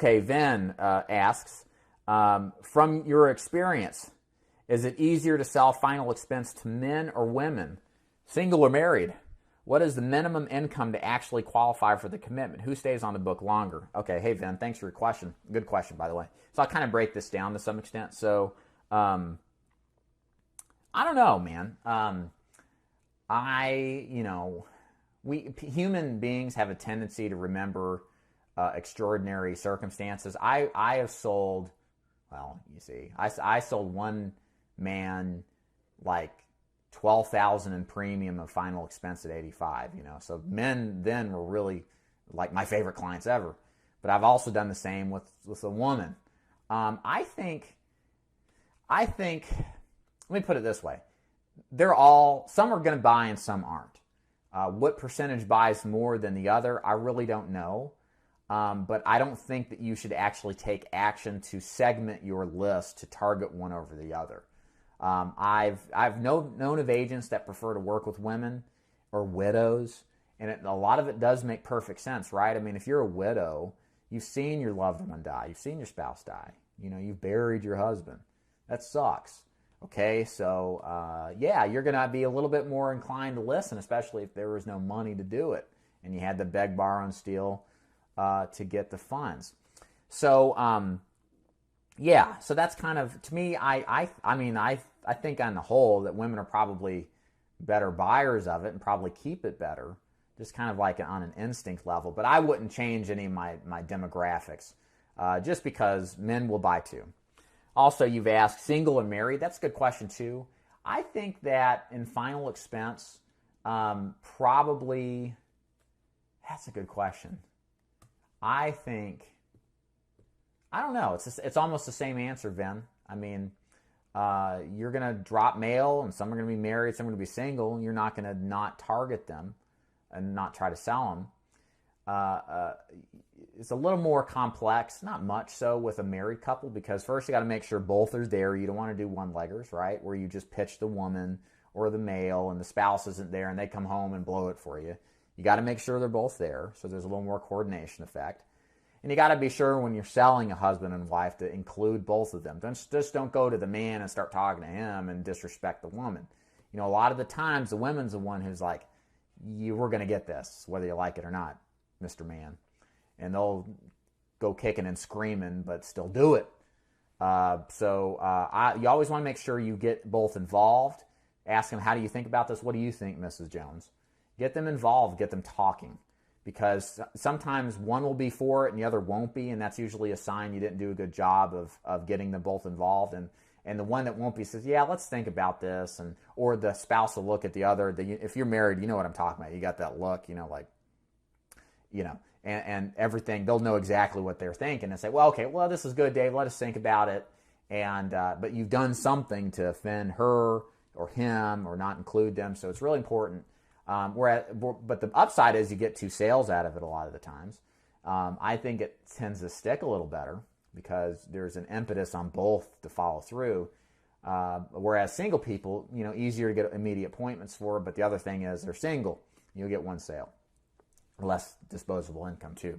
Okay, Vin asks, from your experience, is it easier to sell final expense to men or women, single or married? What is the minimum income to actually qualify for the commitment? Who stays on the book longer? Okay, hey, Vin, thanks for your question. Good question, by the way. So I'll kind of break this down to some extent. So I don't know, man. We human beings have a tendency to remember extraordinary circumstances. I have sold, well, you see, I sold one man like 12,000 in premium of final expense at 85. So men then were really like my favorite clients ever. But I've also done the same with a woman. I think. Let me put it this way: some are going to buy and some aren't. What percentage buys more than the other, I really don't know. But I don't think that you should actually take action to segment your list to target one over the other. I've known of agents that prefer to work with women or widows, and a lot of it does make perfect sense, right? I mean, if you're a widow, you've seen your loved one die, you've seen your spouse die, you've buried your husband. That sucks. Okay, so yeah, you're going to be a little bit more inclined to listen, especially if there was no money to do it and you had to beg, borrow, and steal to get the funds. So yeah, so that's kind of, to me, I think on the whole that women are probably better buyers of it and probably keep it better, just kind of like on an instinct level. But I wouldn't change any of my demographics just because men will buy too. Also, you've asked single and married. That's a good question too. I think that in final expense, probably, that's a good question. I don't know. It's almost the same answer, Vin. I mean, you're going to drop mail, and some are going to be married, some are going to be single, and you're not going to not target them and not try to sell them. It's a little more complex, not much so with a married couple, because first you got to make sure both are there. You don't want to do one-leggers, right, where you just pitch the woman or the male and the spouse isn't there and they come home and blow it for you. You got to make sure they're both there, so there's a little more coordination effect. And you got to be sure when you're selling a husband and wife to include both of them. Just don't go to the man and start talking to him and disrespect the woman. A lot of the times the woman's the one who's like, we're going to get this, whether you like it or not, Mr. Man. And they'll go kicking and screaming, but still do it. You always want to make sure you get both involved. Ask them, how do you think about this? What do you think, Mrs. Jones? Get them involved, get them talking. Because sometimes one will be for it and the other won't be, and that's usually a sign you didn't do a good job of getting them both involved. And the one that won't be says, yeah, let's think about this. Or the spouse will look at the other. If you're married, you know what I'm talking about. You got that look, and everything. They'll know exactly what they're thinking and say, well, okay, well, this is good, Dave. Let us think about it. But you've done something to offend her or him or not include them, so it's really important. But the upside is you get 2 sales out of it a lot of the times. I think it tends to stick a little better because there's an impetus on both to follow through. Whereas single people, easier to get immediate appointments for, but the other thing is they're single. You'll get 1 sale. Less disposable income too.